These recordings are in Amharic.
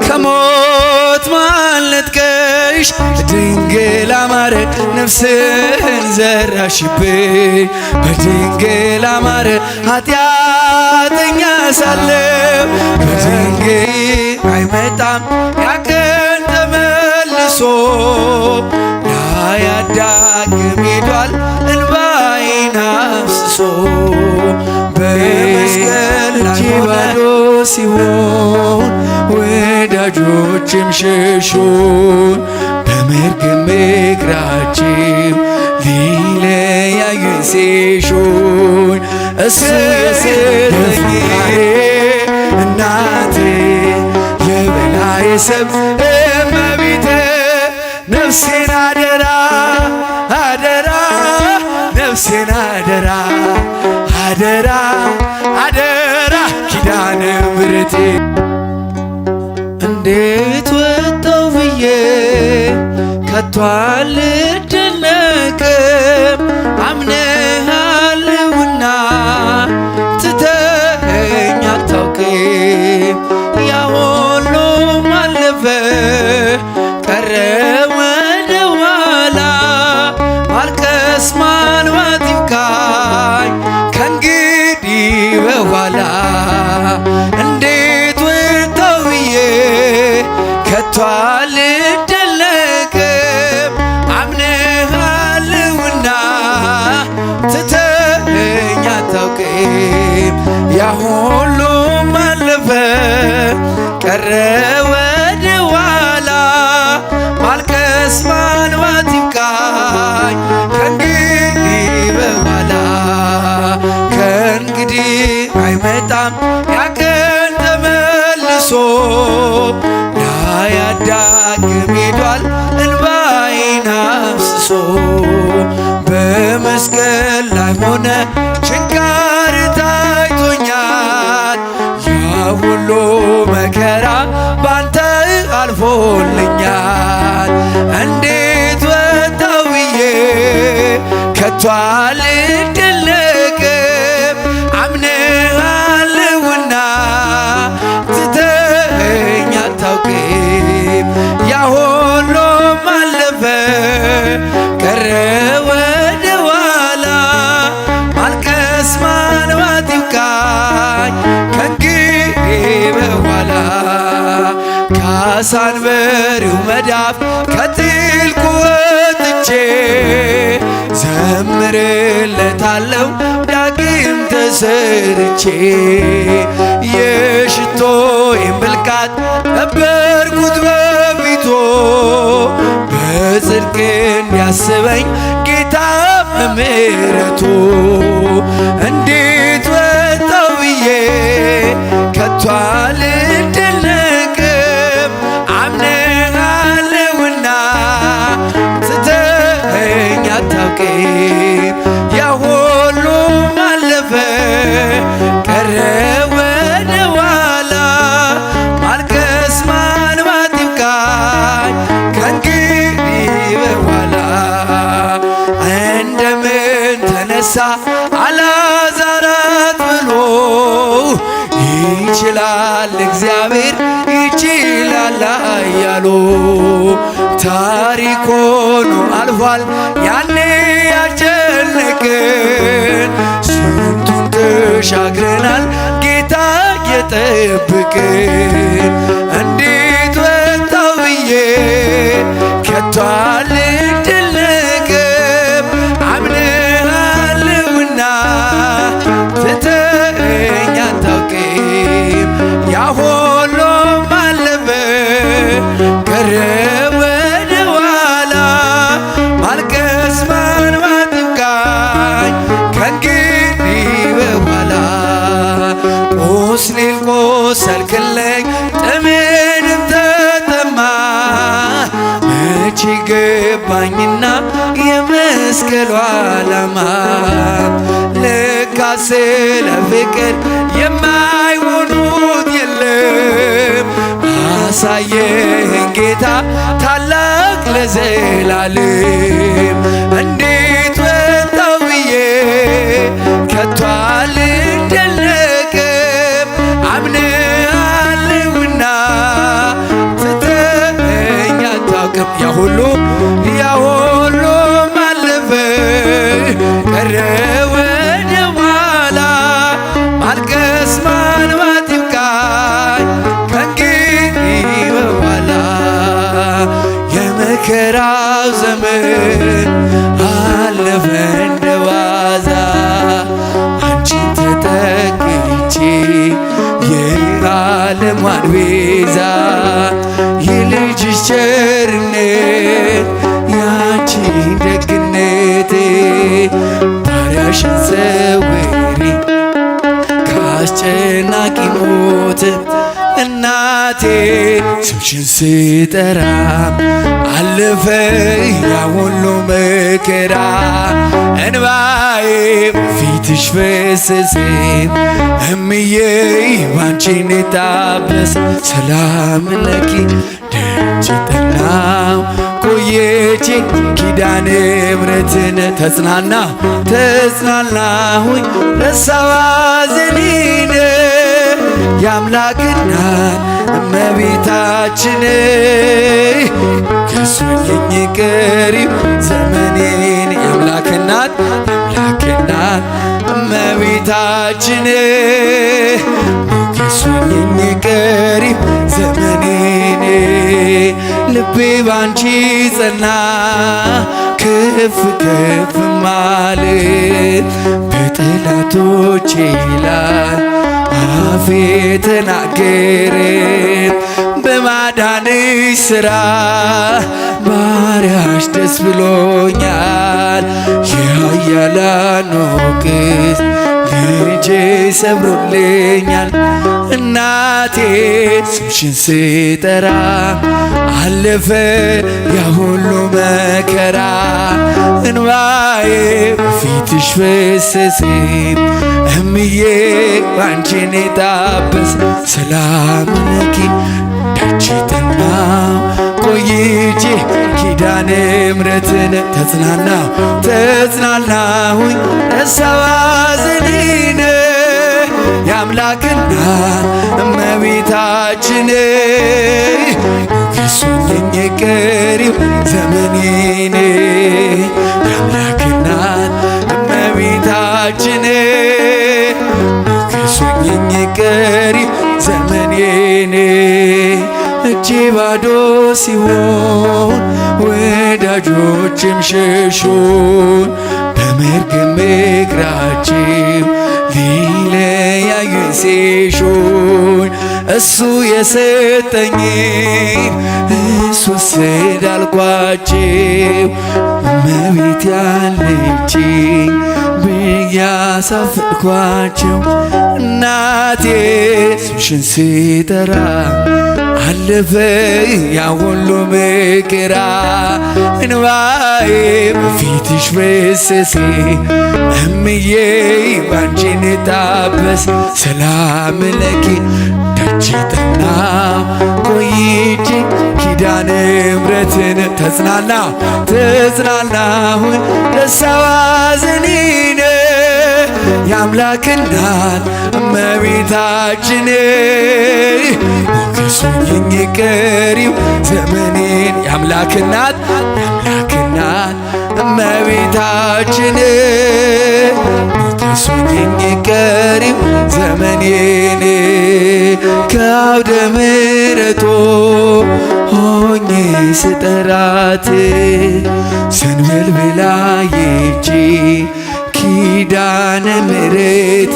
ከሞት ማለትከሽ ድንግል አማረ ነፍስን ዘራሽብኝ በድንግል አማረ ኃጢአተኛ ሳለሁ በድንግል አይመጣም ያቀን ተመልሶ ላያዳግም ሄዷል እንባዬን አፍስሶ በመስቀል ላይ ባዶ ሲሆን ወዳጆችም ሸሹን በመርገም እግራቸው ሊለያዩኝ ሲሹኝ እሱ የሰጠኝ እናቴ የበላይ ሰብ እመቤቴ ነፍሴን አደራ አደራ ነፍሴን አደራ አደራ አደራ ኪዳነ ምሕረቴ እንዴት ወጣው ብዬ ከቶ አልደነቅም አምነሃለሁና ትተኸኝ አታውቅም ያ ሁሉም አለፈ ቀረ ወደ ኋላ ማልቀስ ማልዋጥ ይብቃኝ ከእንግዲህ በኋላ እንዴት ወጣው ብዬ ከቶ አልደነቅም አምነሃለሁና ትተኸኝ አታውቅም ያ ሁሉም አለፈ ቀረ ወደ ኋላ ማልቀስ ማልዋጥ ይብቃኝ ከእንግዲህ በኋላ ከእንግዲህ አይመጣም ያቀን ተመልሶ ላያዳግም ሄዷል እንባዬን አፍስሶ በመስቀል ላይ ሆነ ችንካር ታይቶኛል ያ ሁሉ መከራ ባንተ አልፎልኛል እንዴት ወጣው ብዬ ከቶ አልደነቅም አምነሃለሁና ትተኸኝ አታውቅም ያ ሁሉም አለፈ ቀረ ወደ ኋላ ማልቀስ ማልዋጥ ይብቃኝ ከእንግዲህ በኋላ ከአሳንበሪው መዳፍ ከጥልቁ ወጥቼ ዘምርለታለሁ ዳግም ተሰርቼ የሽቶዬን ብልቃጥ ነበርኩት በፊቱ በጽድቅ እንዲያስበኝ ጌታ በምሕረቱ እንዴት ወጣው ብዬ ከቶ አልደነቅም አምነሃለሁና ትተኸኝ አታውቅም ያ ሁሉም አለፈ ቀረ ወደ ኋላ ማልቀስ ማልዋጥ ይብቃኝ ከእንግዲህ በኋላ እንደምን ተነሳ አልዓዛር ብሎ ይችላል እግዚአብሔር ይችላል ኃያሉ ታሪክ ሆኖ አልፏል ያኔ ያስጨነቀን ስንቱን ተሻግረናል ጌታ የጠበቀን እንዴት ወጣው ብዬ ከቶ አልደነቅም አምነሃለሁና ትተኸኝ አታውቅም ያ ሁሉም አለፈ ቀረ ወደ ኋላ ማልቀስ ማልዋጥ ይብቃኝ ከእንግዲህ በኋላ ቁስሌን ቆሰልክልኝ ጥሜንም ተጠማ መቼ ገባኝና የመስቀሉ ዓላማ ለካ ስለ ፍቅር የማይሆኑት የለም አሳየኸኝ ጌታ ታላቅ ለዘላለም እንዴት ወጣው ብዬ ከቶ አልደነቅም አምነሃለሁና ያሁሉ አለፈ ቀረ ወደ ኋላ ማልቀስ ማልማት ይብቃኝ ከእንግዲህ በኋላ የመከራው ዘመን አለፈ እንደ ዋዛ አንቺን ተጠግቼ የዓለሟን ቤዛ የልጅሽ ቸርነት ያንቺን ደግነት ባሪያሽን ሰውሪ ከአስጨናቂ ሞት እናቴ ስምሽን ስጠራ አለፈ ያ ሁሉ መከራ እንባዬ ፊትሽ ፈሰሰ እምዬ ባንቺን ታበሰ ሰላም ለኪ ደጅ ጠናው ቆየቼ ኪዳነ ምሕረትን ተጽናናሁኝ ረሳሁ ሐዘኔን የአምላክ እናት እመቤታችን ከሶኝ ቀሪው ዘመኔን የአምላክ እናት እመቤታችን ከሶኝ ቀሪው ዘመኔን ልቤ ባንቺ ጸና ከፍ ከፍ ማለት በጠላቶቼ ላይ አፌ ተናገረ በማዳንሽ ሥራ ባሪያሽ ደስ ብሎኛል የኃያላኑ ቅስት ልጄ ሰብሮልኛል እናቴ ስምሽን ስጠራ አለፈ ያ ሁሉ መከራ እንባዬ በፊትሽ ፈሰሰ እምዬ ባንቺን ታበሰ ሰላም ለኪ ደጅ ጠናሁ ቆይቼ ኪዳነ ምሕረትን ተጽናናሁኝ ረሳሁ ሐዘኔን የአምላክ እናት እመቤታችን ከሶኝ ቀሪው ዘመኔን የአምላክ እናት እመቤታችን ከሶኝ ቀሪው ዘመኔን እጄ ባዶ ሲሆን ወዳጆችም ሸሹን በመርገም እግራቸው ሊለያዩኝ ሲሹኝ እሱ የሰጠኝን እሱ ወሰደ አልኳቸው እመቤት ያለችኝ ብያሳፈርኳቸው እናቴ ስምሽን ስጠራ አለፈ ያ ሁሉ መከራ እንባዬ በፊትሽ ፈሰሰ እምዬ ባንቺን ታበሰ ሰላም ለኪ ደጅ ጠናሁ ቆይቼ ኪዳነ ምሕረትን ተጽናናሁኝ ረሳሁ ሐዘኔን የአምላክ እናት እመቤታችን ከሶኝ ቀሪው ዘመኔን የአምላክ እናት እመቤታችን ከሶኝ ቀሪው ዘመኔን ከአውደ ምሕረቱ ሆኜ ስጠራት ሰንበልብላ ይቺ ኪዳነ ምሕረቴ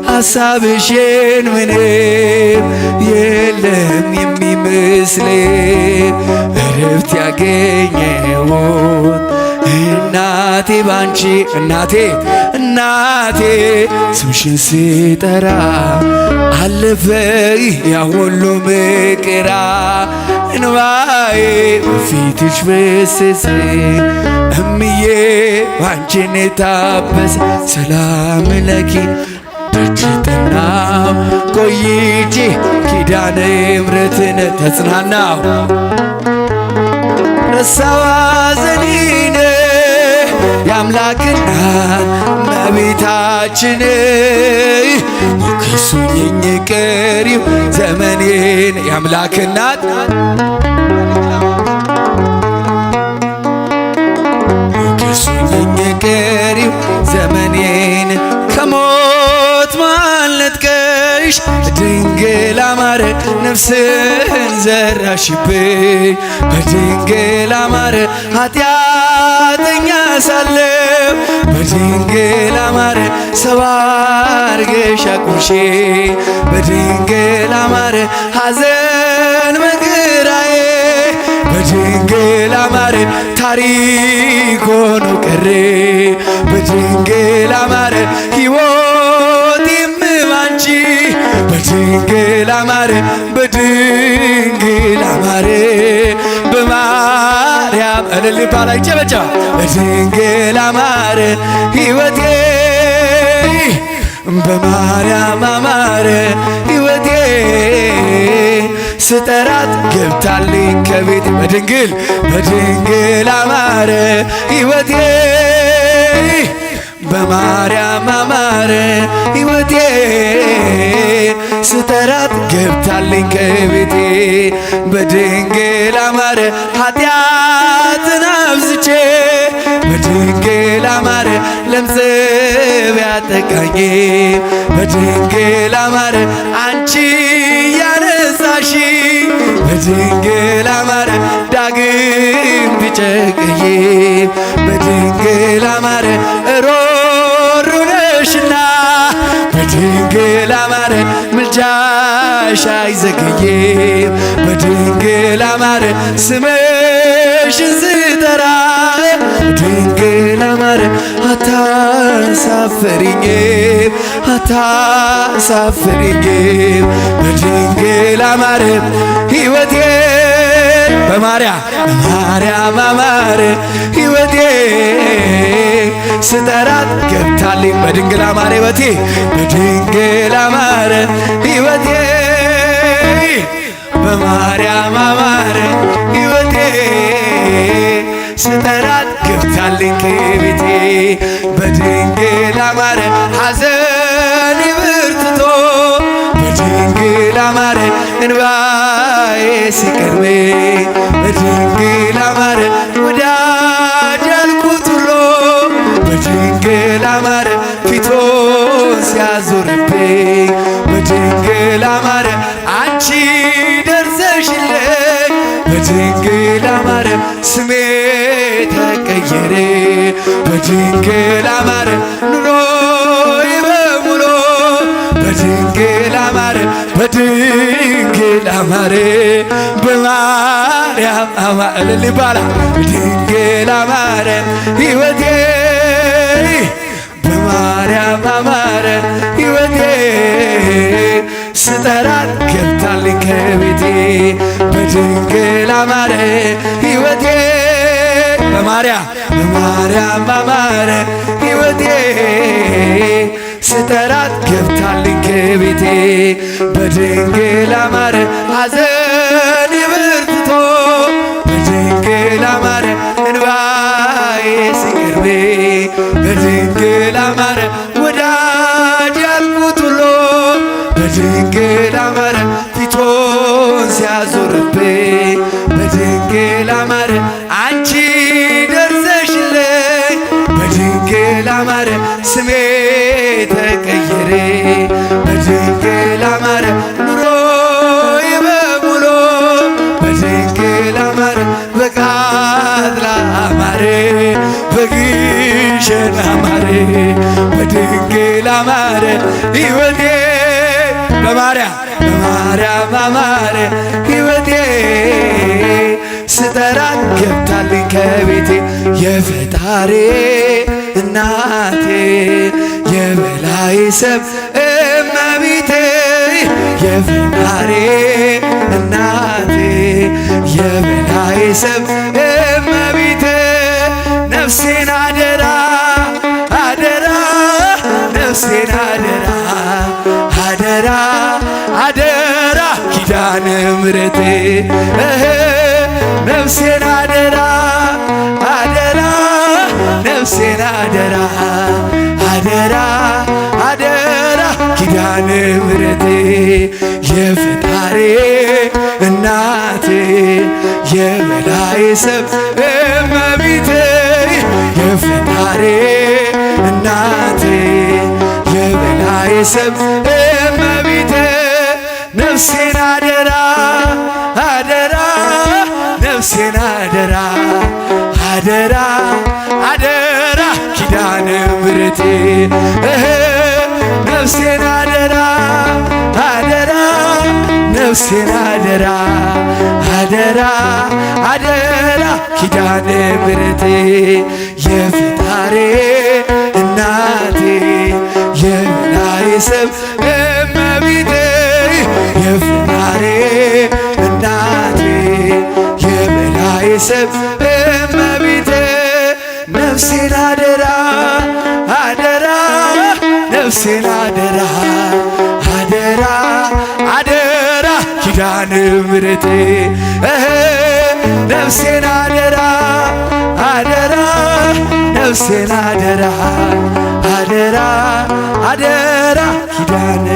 ሐሳብሽን ምንም የለም የሚመስለው እረፍት ያገኘሁት እናቴ ባንቺ እናቴ ስምሽን ስጠራ አለፈ ያ ሁሉ መከራ እንባዬ በፊትሽ ፈሰሰ እምዬ ባንቺን ታበሰ ሰላም ለኪ ደጅ ጠናሁ ቆይቼ ኪዳነ ምሕረትን ተጽናናሁ ረሳሁ ሐዘኔን የአምላክ እናት እመቤታችን ከሶኝ ቀሪው ዘመኔን የአምላክ እናት በድንግል አማረ ነፍስን ዘራሽብኝ በድንግል አማረ ኃጢአተኛ ሳለሁ በድንግል አማረ ሰው አርገሽ አቁምሽ በድንግል አማረ ሐዘን መከራዬ በድንግል አማረ ታሪክ ሆኖ ቀረ በድንግል አማረ ሕይወቴም ባንቺ በድንግል አማረ በድንግል አማረ በማርያም እልል ባላይ ጨበጫ በድንግል አማረ ሕይወቴ በማርያም አማረ ሕይወቴ ስጠራት ገብታልኝ ከቤት በድንግል አማረ ሕይወቴ በማርያም አማረ ሕይወቴ ስጠራት ገብታልኝ ከቤቴ በድንግል አማረ ኃጢአትን አብዝቼ በድንግል አማረ ለምጽ ቢያጠቃኝ በድንግል አማረ አንቺ ያነሳሽ በድንግል አማረ ዳግም ቢጨቀኝ በድንግል አማረ ሮሮ ነሽና በድንግል አማረ ምልጃሽ አይዘገይም በድንግል አማረ ስምሽን ስጠራ በድንግል አማረ አታሳፍሪኝም በድንግል አማረ ሕይወቴ በማርያም አማረ ሕይወቴ ስጠራት ገብታልኝ በድንግል አማረ ሕይወቴ በድንግል አማረ ሕይወቴ በማርያም አማረ ሕይወቴ ስጠራት ገብታልኝ ከቤቴ በድንግል አማረ ሐዘኔ በርትቶ በድንግል አማረ እንባዬ ሲቀርበኝ በድንግል አማረ ወዳጅ ያልኩት ሁሉ በድንግል አማረ ፊቱን ሲያዞርብኝ በድንግል አማረ አንቺ ደርሰሽልኝ በድንግል አማረ ስሜ ተቀየረ በድንግል አማረ ኑሮዬ በሙሉ በድንግል አማረ በድንግል አማረ በማርያም አማረ ልባላ በድንግል አማረ ሕይወቴ በማርያም አማረ ሕይወቴ ስጠራት ገብታልኝ ከቤቴ በድንግል አማረ ሕይወቴ በማርያም አማረ ሕይወቴ ስጠራት ገብታልኝ ከቤቴ በድንግል አማረ ሐዘኔ በርትቶ በድንግል አማረ እንባዬ ሲቀርበኝ በድንግል አማረ ወዳጅ ያልኩት ሁሉ በድንግል አማረ ፊቱን ሲያዞርብኝ በድንግል አማረ አንቺ ደርሰሽልኝ በድንግል አማረ ስሜ ተቀየረ በድንግል አማረ ኑሮዬ በሙሉ በድንግል አማረ በቃጥላ አማረ በግሸን አማረ በድንግል አማረ ሕይወቴ በማርያም አማረ ሕይወቴ ስጠራት ገብታልኝ ከቤቴ የፈጣሪ እናቴ የበላይ ሰብ እመቤቴ የፈጣሪ እናቴ የበላይ ሰብ እመቤቴ ነፍሴን አደራ ነፍሴን አደራ ኪዳነ ምሕረቴ ነፍሴን አደራ ነፍሴን አደራ ኪዳነ ምሕረቴ የፈጣሪ እናቴ የበላይ ሰብ እመቤቴ የፈጣሪ እናቴ የበላይ ሰብ እመቤቴ ነፍሴን አደራ አደራ ነፍሴን አደራ አደራ አደራ ኪዳነ ምሕረቴ ነፍሴን አደራ አደራ ነፍሴን አደራ አደራ አደራ ኪዳነ ምሕረቴ የፈጣሪ እናቴ የበላይ ሰብ እመቤቴ የፈጣሪ እናቴ የበላይ ሰብ እመቤቴ ነፍሴን አደራ አደራ ነፍሴን አደራ አደራ አደራ ኪዳነ ምሕረቴ ነፍሴን አደራ አደራ ነፍሴን አደራ አደራ አደራ ኪዳነ